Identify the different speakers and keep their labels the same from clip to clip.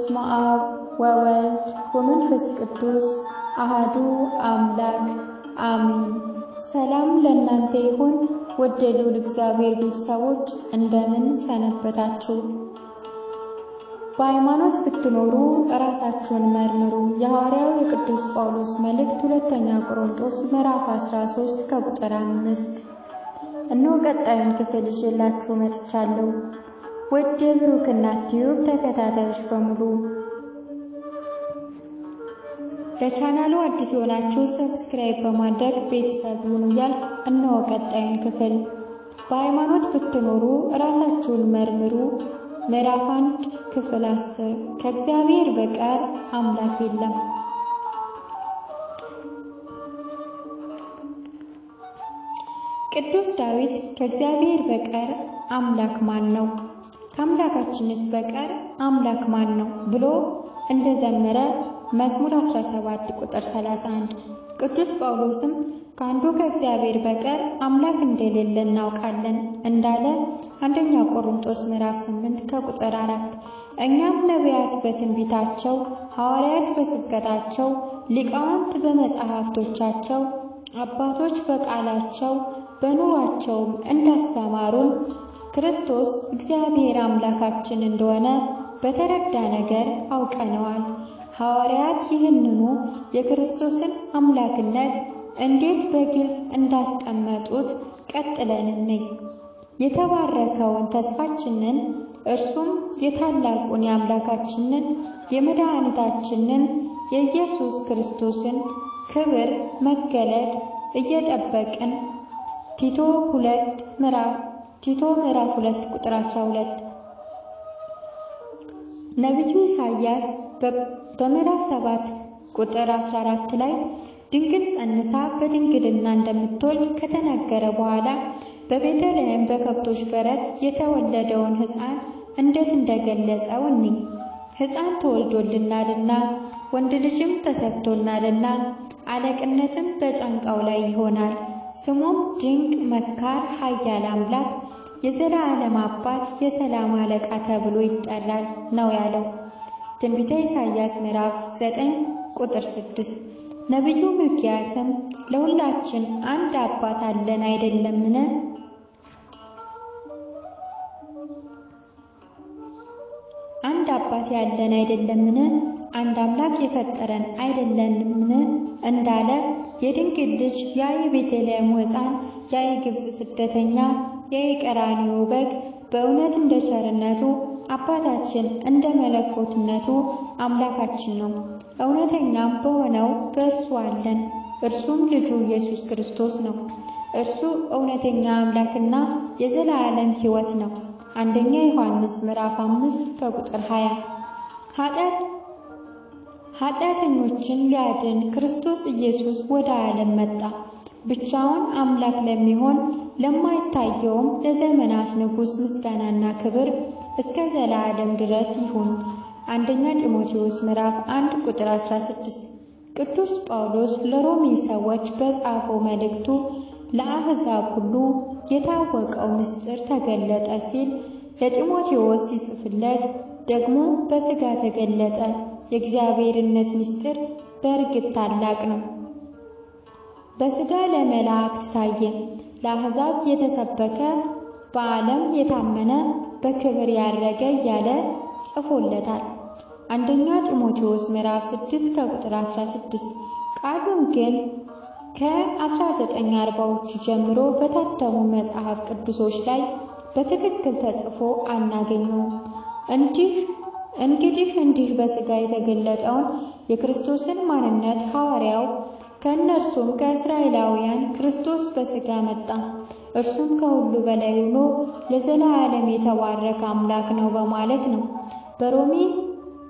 Speaker 1: በስመ አብ ወወልድ ወመንፈስ ቅዱስ አሐዱ አምላክ አሜን። ሰላም ለእናንተ ይሁን። ውድ የልዑል እግዚአብሔር ቤተሰቦች እንደምን ሰነበታችሁ? በሃይማኖት ብትኖሩ ራሳችሁን መርምሩ። የሐዋርያው የቅዱስ ጳውሎስ መልእክት ሁለተኛ ቆሮንቶስ ምዕራፍ 13 ከቁጥር 5። እነሆ ቀጣዩን ክፍል ይዤላችሁ መጥቻለሁ። ውድ የብሩክ እናት ቲዩብ ተከታታዮች በሙሉ ለቻናሉ አዲስ የሆናችሁ ሰብስክራይብ በማድረግ ቤተሰብ ሁኑ እያልኩ እነሆ ቀጣዩን ክፍል በሃይማኖት ብትኖሩ ራሳችሁን መርምሩ ምዕራፍ 1 ክፍል 10 ከእግዚአብሔር በቀር አምላክ የለም። ቅዱስ ዳዊት ከእግዚአብሔር በቀር አምላክ ማን ነው? ከአምላካችንስ በቀር አምላክ ማን ነው ብሎ እንደዘመረ መዝሙር 17 ቁጥር 31። ቅዱስ ጳውሎስም ከአንዱ ከእግዚአብሔር በቀር አምላክ እንደሌለ እናውቃለን እንዳለ አንደኛ ቆሮንቶስ ምዕራፍ 8 ከቁጥር 4። እኛም ነቢያት በትንቢታቸው፣ ሐዋርያት በስብከታቸው፣ ሊቃውንት በመጻሕፍቶቻቸው፣ አባቶች በቃላቸው በኑሯቸውም እንዳስተማሩን ክርስቶስ እግዚአብሔር አምላካችን እንደሆነ በተረዳ ነገር አውቀነዋል። ሐዋርያት ይህንኑ የክርስቶስን አምላክነት እንዴት በግልጽ እንዳስቀመጡት ቀጥለን እንይ። የተባረከውን ተስፋችንን እርሱም የታላቁን የአምላካችንን የመድኃኒታችንን የኢየሱስ ክርስቶስን ክብር መገለጥ እየጠበቅን ቲቶ ምዕራፍ 2 ቁጥር 12 ነቢዩ ኢሳይያስ በምዕራፍ 7 ቁጥር 14 ላይ ድንግል ጸንሳ በድንግልና እንደምትወልድ ከተናገረ በኋላ በቤተልሔም በከብቶች በረት የተወለደውን ሕፃን እንዴት እንደገለጸው እንይ። ሕፃን ተወልዶልናልና ወንድ ልጅም ተሰጥቶናልና አለቅነትም በጫንቃው ላይ ይሆናል። ስሙም ድንቅ መካር፣ ኃያል አምላክ፣ የዘላለም አባት፣ የሰላም አለቃ ተብሎ ይጠራል ነው ያለው። ትንቢተ ኢሳይያስ ምዕራፍ 9 ቁጥር 6። ነቢዩ ሚክያስም ለሁላችን አንድ አባት አለን አይደለምን? አንድ አባት ያለን አይደለምን? አንድ አምላክ የፈጠረን አይደለምን? እንዳለ የድንግል ልጅ ያ የቤተልሔም ሕፃን ያ የግብፅ ስደተኛ ያ የቀራንዮ በግ በእውነት እንደ ቸርነቱ አባታችን እንደ መለኮትነቱ አምላካችን ነው። እውነተኛም በሆነው በእርሱ አለን። እርሱም ልጁ ኢየሱስ ክርስቶስ ነው። እርሱ እውነተኛ አምላክና የዘላለም ሕይወት ነው። አንደኛ ዮሐንስ ምዕራፍ 5 ከቁጥር 20። ኃጢአተኞችን ሊያድን ክርስቶስ ኢየሱስ ወደ ዓለም መጣ። ብቻውን አምላክ ለሚሆን ለማይታየውም ለዘመናት ንጉሥ ምስጋናና ክብር እስከ ዘላለም ድረስ ይሁን። አንደኛ ጢሞቴዎስ ምዕራፍ 1 ቁጥር 16። ቅዱስ ጳውሎስ ለሮሜ ሰዎች በጻፈው መልእክቱ ለአሕዛብ ሁሉ የታወቀው ምስጢር ተገለጠ ሲል ለጢሞቴዎስ ሲጽፍለት ደግሞ በሥጋ ተገለጠ። የእግዚአብሔርነት ምስጢር በእርግጥ ታላቅ ነው። በሥጋ ለመላእክት ታየ፣ ለአሕዛብ የተሰበከ፣ በዓለም የታመነ፣ በክብር ያረገ እያለ ጽፎለታል። አንደኛ ጢሞቴዎስ ምዕራፍ 6 ከቁጥር 16። ቃሉን ግን ከ1940ዎቹ ጀምሮ በታተሙ መጽሐፍ ቅዱሶች ላይ በትክክል ተጽፎ አናገኘውም። እንዲህ በሥጋ የተገለጠውን የክርስቶስን ማንነት ሐዋርያው ከእነርሱም ከእስራኤላውያን ክርስቶስ በሥጋ መጣ፣ እርሱም ከሁሉ በላይ ሆኖ ለዘላለም የተባረከ አምላክ ነው በማለት ነው በሮሜ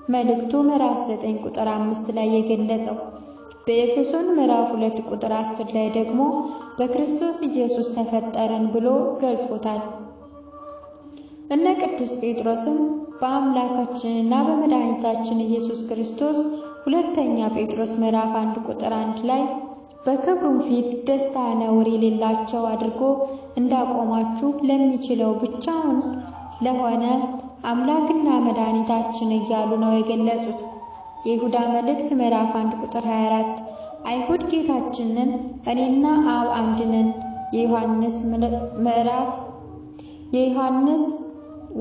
Speaker 1: መልእክቱ ምዕራፍ 9 ቁጥር 5 ላይ የገለጸው። በኤፌሶን ምዕራፍ 2 ቁጥር 10 ላይ ደግሞ በክርስቶስ ኢየሱስ ተፈጠረን ብሎ ገልጾታል። እነ ቅዱስ ጴጥሮስም በአምላካችንና በመድኃኒታችን ኢየሱስ ክርስቶስ ሁለተኛ ጴጥሮስ ምዕራፍ 1 ቁጥር 1 ላይ በክብሩም ፊት ደስታ ነውር የሌላቸው አድርጎ እንዳቆማችሁ ለሚችለው ብቻውን ለሆነ አምላክና መድኃኒታችን እያሉ ነው የገለጹት። የይሁዳ መልእክት ምዕራፍ 1 ቁጥር 24 አይሁድ ጌታችንን እኔና አብ አንድ ነን የዮሐንስ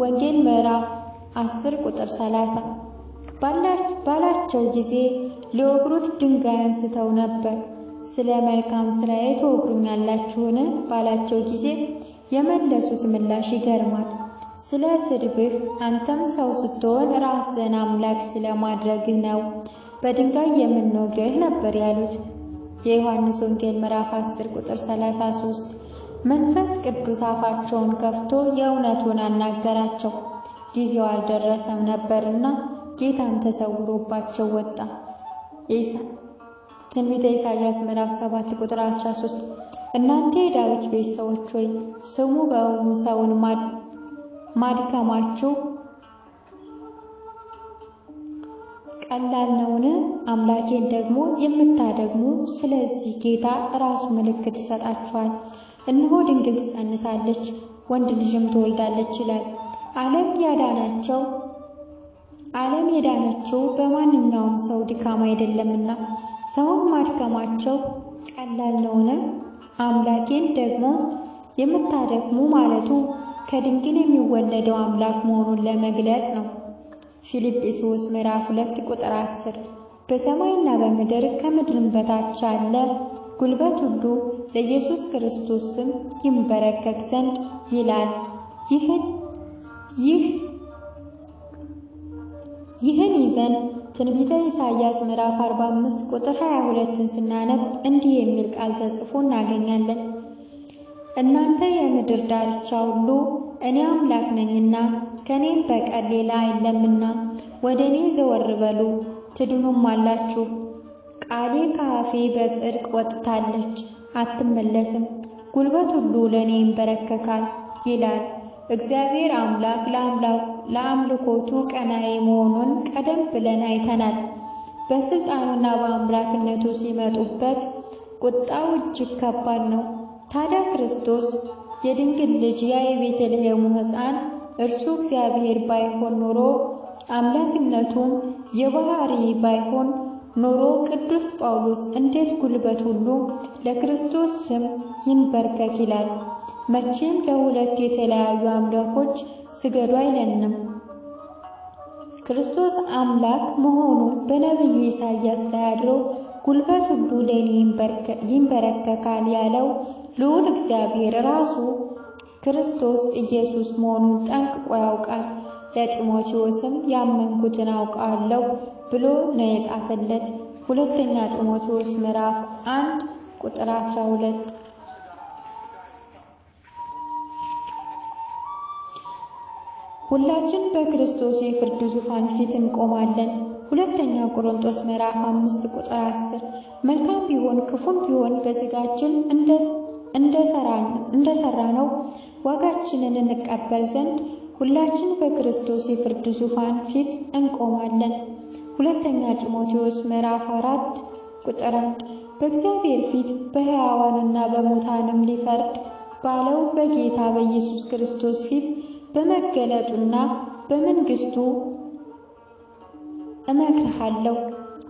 Speaker 1: ወንጌል ምዕራፍ 10 ቁጥር 30 ባላቸው ጊዜ ሊወግሩት ድንጋይ አንስተው ነበር። ስለ መልካም ስራዬ ትወግሩኛላችሁን ባላቸው ጊዜ የመለሱት ምላሽ ይገርማል። ስለ ስድብህ አንተም ሰው ስትሆን ራስህን አምላክ ስለማድረግህ ነው በድንጋይ የምንወግርህ ነበር ያሉት። የዮሐንስ ወንጌል ምዕራፍ 10 ቁጥር 33 መንፈስ ቅዱስ አፋቸውን ከፍቶ የእውነቱን አናገራቸው። ጊዜው አልደረሰም ነበርና ጌታን ተሰውሮባቸው ወጣ። ትንቢተ ኢሳይያስ ምዕራፍ 7 ቁጥር 13 እናንተ የዳዊት ቤት ሰዎች ሆይ ስሙ በእውኑ ሰውን ማድከማችሁ ቀላል ነውን? አምላኬን ደግሞ የምታደግሙ። ስለዚህ ጌታ ራሱ ምልክት ይሰጣችኋል። እነሆ ድንግል ትጸንሳለች፣ ወንድ ልጅም ትወልዳለች ይላል። ዓለም የዳነችው በማንኛውም ሰው ድካም አይደለምና ሰውን ማድከማቸው ቀላል ነውን? አምላኬን ደግሞ የምታደግሙ ማለቱ ከድንግል የሚወለደው አምላክ መሆኑን ለመግለጽ ነው። ፊልጵስዩስ ምዕራፍ 2 ቁጥር 10 በሰማይና በምድር ከምድርም በታች ያለ ጉልበት ሁሉ ለኢየሱስ ክርስቶስ ስም ይንበረከክ ዘንድ ይላል። ይህን ይዘን ትንቢተ ኢሳይያስ ምዕራፍ 45 ቁጥር 22ን ስናነብ እንዲህ የሚል ቃል ተጽፎ እናገኛለን። እናንተ የምድር ዳርቻ ሁሉ እኔ አምላክ ነኝና ከኔም በቀር ሌላ የለምና ወደ እኔ ዘወር በሉ ትድኑም አላችሁ። ቃሌ ከአፌ በጽድቅ ወጥታለች አትመለስም፣ ጉልበት ሁሉ ለእኔ ይንበረከካል ይላል። እግዚአብሔር አምላክ ለአምልኮቱ ቀናኢ መሆኑን ቀደም ብለን አይተናል። በስልጣኑና በአምላክነቱ ሲመጡበት ቁጣው እጅግ ከባድ ነው። ታዲያ ክርስቶስ የድንግል ልጅ ያ የቤተልሔሙ ሕፃን እርሱ እግዚአብሔር ባይሆን ኖሮ አምላክነቱም የባህሪ ባይሆን ኖሮ ቅዱስ ጳውሎስ እንዴት ጉልበት ሁሉ ለክርስቶስ ስም ይንበርከክ ይላል? መቼም ለሁለት የተለያዩ አምላኮች ስገዱ አይለንም። ክርስቶስ አምላክ መሆኑ በነቢዩ ኢሳይያስ ላይ አድሮ ጉልበት ሁሉ ለእኔ ይንበረከካል ያለው ልዑል እግዚአብሔር ራሱ ክርስቶስ ኢየሱስ መሆኑን ጠንቅቆ ያውቃል። ለጢሞቴዎስም ያመንኩትን አውቃለሁ ብሎ ነው የጻፈለት። ሁለተኛ ጢሞቴዎስ ምዕራፍ 1 ቁጥር 12 ሁላችን በክርስቶስ የፍርድ ዙፋን ፊት እንቆማለን። ሁለተኛ ቆሮንቶስ ምዕራፍ 5 ቁጥር 10 መልካም ቢሆን ክፉም ቢሆን በሥጋችን እንደሰራነው ዋጋችንን እንቀበል ዘንድ ሁላችን በክርስቶስ የፍርድ ዙፋን ፊት እንቆማለን። ሁለተኛ ጢሞቴዎስ ምዕራፍ 4 ቁጥር 1 በእግዚአብሔር ፊት በሕያዋንና በሙታንም ሊፈርድ ባለው በጌታ በኢየሱስ ክርስቶስ ፊት በመገለጡና በመንግስቱ እመክርሃለሁ።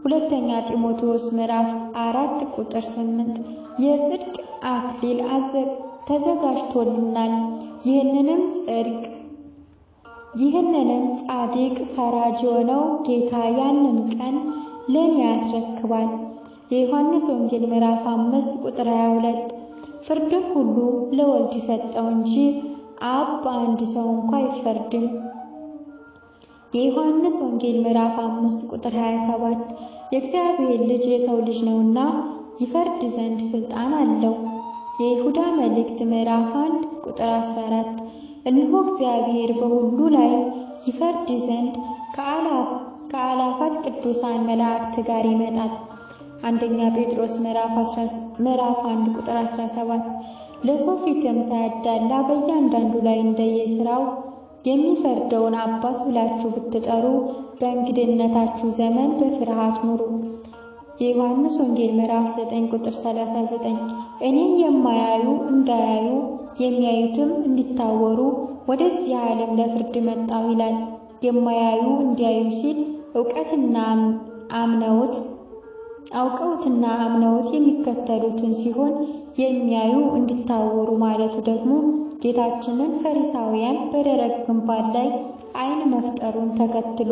Speaker 1: ሁለተኛ ጢሞቴዎስ ምዕራፍ 4 ቁጥር 8 የጽድቅ አክሊል ተዘጋጅቶልናል። ይህንንም ጻድቅ ፈራጅ የሆነው ጌታ ያንን ቀን ለኔ ያስረክባል። የዮሐንስ ወንጌል ምዕራፍ 5 ቁጥር 22 ፍርድን ሁሉ ለወልድ ሰጠው እንጂ አብ በአንድ ሰው እንኳ አይፈርድም። የዮሐንስ ወንጌል ምዕራፍ 5 ቁጥር 27 የእግዚአብሔር ልጅ የሰው ልጅ ነውና ይፈርድ ዘንድ ስልጣን አለው። የይሁዳ መልእክት ምዕራፍ 1 ቁጥር 14 እነሆ እግዚአብሔር በሁሉ ላይ ይፈርድ ዘንድ ከአላፋት ቅዱሳን መላእክት ጋር ይመጣል። አንደኛ ጴጥሮስ ምዕራፍ 1 ቁጥር 17 ለሰው ፊትም ሳያዳላ በእያንዳንዱ ላይ እንደየሥራው የሚፈርደውን አባት ብላችሁ ብትጠሩ በእንግድነታችሁ ዘመን በፍርሃት ኑሩ። የዮሐንስ ወንጌል ምዕራፍ 9 ቁጥር 39 እኔን የማያዩ እንዳያዩ የሚያዩትም እንዲታወሩ ወደዚህ ዓለም ለፍርድ መጣሁ ይላል። የማያዩ እንዲያዩ ሲል አውቀውትና አምነውት የሚከተሉትን ሲሆን የሚያዩ እንዲታወሩ ማለቱ ደግሞ ጌታችንን ፈሪሳውያን በደረቅ ግንባር ላይ ዓይን መፍጠሩን ተከትሎ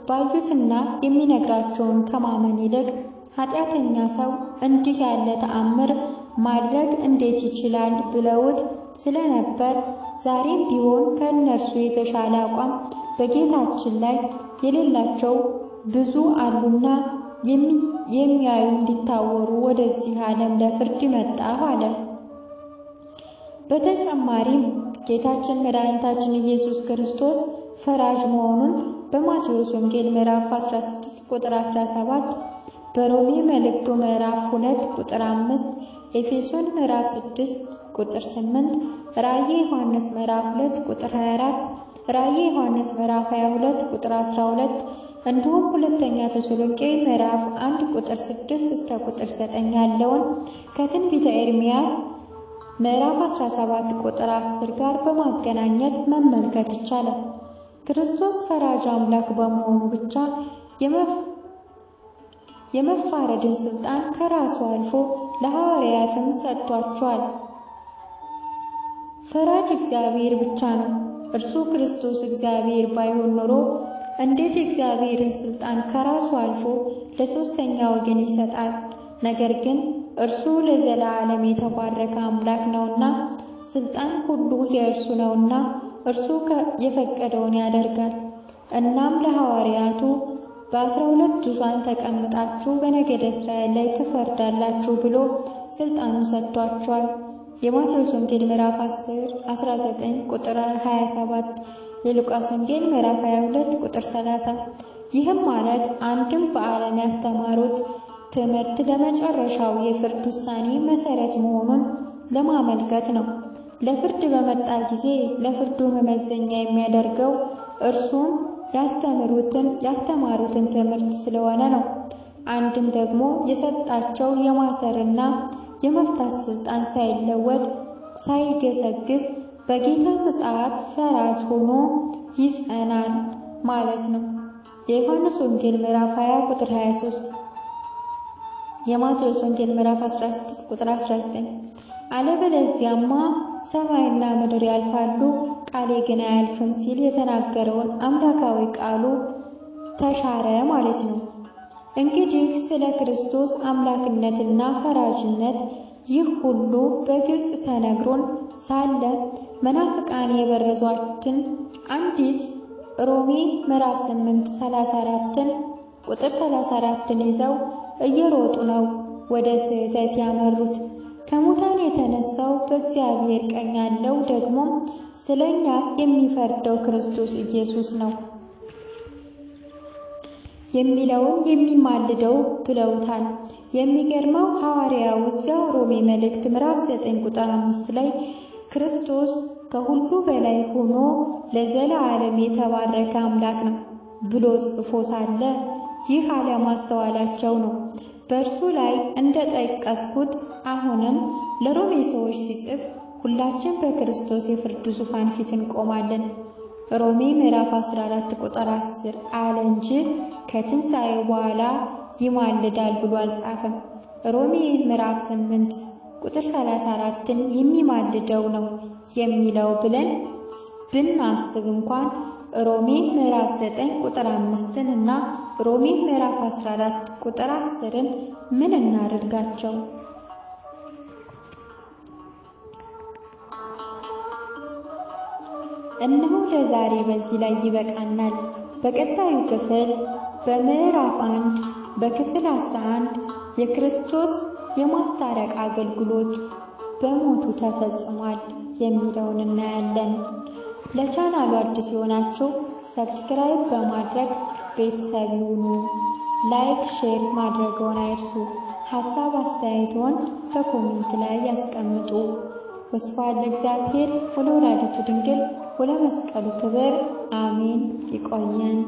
Speaker 1: ባዩትና የሚነግራቸውን ከማመን ይልቅ ኃጢአተኛ ሰው እንዲህ ያለ ተአምር ማድረግ እንዴት ይችላል ብለውት ስለነበር ዛሬም ቢሆን ከእነርሱ የተሻለ አቋም በጌታችን ላይ የሌላቸው ብዙ አሉና የሚያዩ እንዲታወሩ ወደዚህ ዓለም ለፍርድ መጣሁ አለ። በተጨማሪም ጌታችን መድኃኒታችን ኢየሱስ ክርስቶስ ፈራጅ መሆኑን በማቴዎስ ወንጌል ምዕራፍ 16 ቁጥር 17፣ በሮሜ መልእክቱ ምዕራፍ 2 ቁጥር 5፣ ኤፌሶን ምዕራፍ 6 ቁጥር 8፣ ራእየ ዮሐንስ ምዕራፍ 2 ቁጥር 24፣ ራእየ ዮሐንስ ምዕራፍ 22 ቁጥር 12 እንዲሁም ሁለተኛ ተሰሎንቄ ምዕራፍ 1 ቁጥር 6 እስከ ቁጥር 9 ያለውን ከትንቢተ ኤርምያስ ምዕራፍ 17 ቁጥር 10 ጋር በማገናኘት መመልከት ይቻላል። ክርስቶስ ፈራጅ አምላክ በመሆኑ ብቻ የመፋረድን ስልጣን ከራሱ አልፎ ለሐዋርያትም ሰጥቷቸዋል። ፈራጅ እግዚአብሔር ብቻ ነው። እርሱ ክርስቶስ እግዚአብሔር ባይሆን ኖሮ እንዴት የእግዚአብሔርን ስልጣን ከራሱ አልፎ ለሶስተኛ ወገን ይሰጣል? ነገር ግን እርሱ ለዘላለም የተባረከ አምላክ ነውና ስልጣን ሁሉ የእርሱ ነውና እርሱ የፈቀደውን ያደርጋል። እናም ለሐዋርያቱ በ12 ዙፋን ተቀምጣችሁ በነገደ እስራኤል ላይ ትፈርዳላችሁ ብሎ ስልጣኑን ሰጥቷቸዋል። የማቴዎስ ወንጌል ምዕራፍ 19 ቁጥር 27፣ የሉቃስ ወንጌል ምዕራፍ 22 ቁጥር 30። ይህም ማለት አንድም በዓለም ያስተማሩት ትምህርት ለመጨረሻው የፍርድ ውሳኔ መሰረት መሆኑን ለማመልከት ነው። ለፍርድ በመጣ ጊዜ ለፍርዱ መመዘኛ የሚያደርገው እርሱም ያስተማሩትን ትምህርት ስለሆነ ነው። አንድም ደግሞ የሰጣቸው የማሰርና የመፍታት ስልጣን ሳይለወጥ ሳይገሰግስ በጌታ ምጽአት ፈራጅ ሆኖ ይጸናል ማለት ነው። የዮሐንስ ወንጌል ምዕራፍ 20 ቁጥር 23፣ የማቴዎስ ወንጌል ምዕራፍ 16 ቁጥር 19። አለበለዚያማ ሰማይና ምድር ያልፋሉ ቃሌ ግን አያልፍም ሲል የተናገረውን አምላካዊ ቃሉ ተሻረ ማለት ነው። እንግዲህ ስለ ክርስቶስ አምላክነትና ፈራጅነት ይህ ሁሉ በግልጽ ተነግሮን ሳለ መናፍቃን የበረዟትን አንዲት ሮሜ ምዕራፍ 8 34 ቁጥር 34 ይዘው እየሮጡ ነው ወደ ስህተት ያመሩት። ከሙታን የተነሳው በእግዚአብሔር ቀኝ ያለው ደግሞ ስለኛ የሚፈርደው ክርስቶስ ኢየሱስ ነው የሚለውን የሚማልደው ብለውታል። የሚገርመው ሐዋርያው እዚያው ሮሜ መልእክት ምዕራፍ 9 ቁጥር 5 ላይ ክርስቶስ ከሁሉ በላይ ሆኖ ለዘላለም የተባረከ አምላክ ነው ብሎ ጽፎ ሳለ ይህ አለማስተዋላቸው ነው። በእርሱ ላይ እንደጠቀስኩት አሁንም ለሮሜ ሰዎች ሲጽፍ ሁላችን በክርስቶስ የፍርድ ዙፋን ፊት እንቆማለን ሮሜ ምዕራፍ 14 ቁጥር 10 አለ እንጂ ከትንሣኤው በኋላ ይማልዳል ብሎ አልጻፈም። ሮሜ ምዕራፍ 8 ቁጥር 34ን የሚማልደው ነው የሚለው ብለን ብናስብ እንኳን ሮሜ ምዕራፍ 9 ቁጥር 5 እና ሮሜ ምዕራፍ 14 ቁጥር 10ን ምን እናድርጋቸው? እነሆ ለዛሬ በዚህ ላይ ይበቃናል። በቀጣዩ ክፍል በምዕራፍ 1 በክፍል 11 የክርስቶስ የማስታረቅ አገልግሎት በሞቱ ተፈጽሟል የሚለውን እናያለን። ለቻናሉ አዲስ የሆናችሁ ሰብስክራይብ በማድረግ ቤተሰብ ይሁኑ። ላይክ፣ ሼር ማድረግዎን አይርሱ። ሐሳብ አስተያየቶን በኮሜንት ላይ ያስቀምጡ። ወስብሐት ለእግዚአብሔር ወለወላዲቱ ድንግል ወለመስቀሉ ክብር አሜን። ይቆየን።